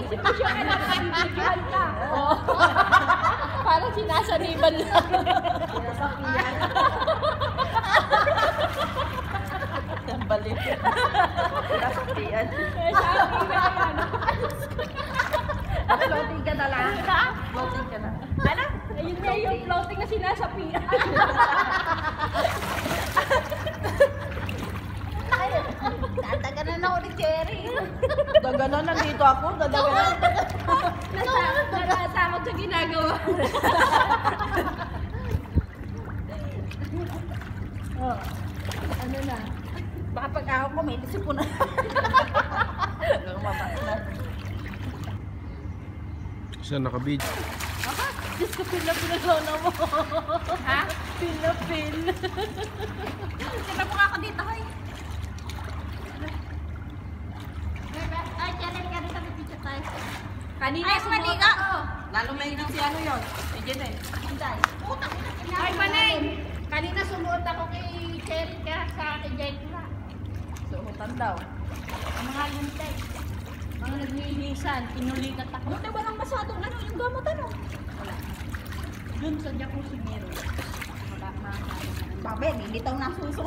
Hindi siya kinakabibigyan ka. Oo. Parang sinasaniban lang. Sinasapian. Ang balit. Sinasapian. Floating ka na lang. Floating ka na. Ano? Ayun nga yung floating na sinasapian. Dadaganan ako ni Cherry. Daganan, nandito ako. Dadaganan. Natatakot sa ginagawa. Oh. Ano na? Baka pag ako ko, may isip ko na. Lumabas na. Siya nakabid. Diyos ko, pila-pila mo. Ha? Pila-pil. Sila po ako dito, hoy. Ay, Janet, kaya sa picture tayo. Kanina Ay, sumuot maliga. ako. Lalo may hindi si ano yun. Si Janet. Hinday. Ay, Maneng! Kanina sumuot ako kay Cherry ka sa akin, Janet. Suotan daw. Ang mga luntay. Mga naglilisan, inulikat ako. Buti walang masyadong ano, yung gamot ano. Wala. Dun sa Jacuzzi meron. Wala na. Babe, hindi tayo nasusunod.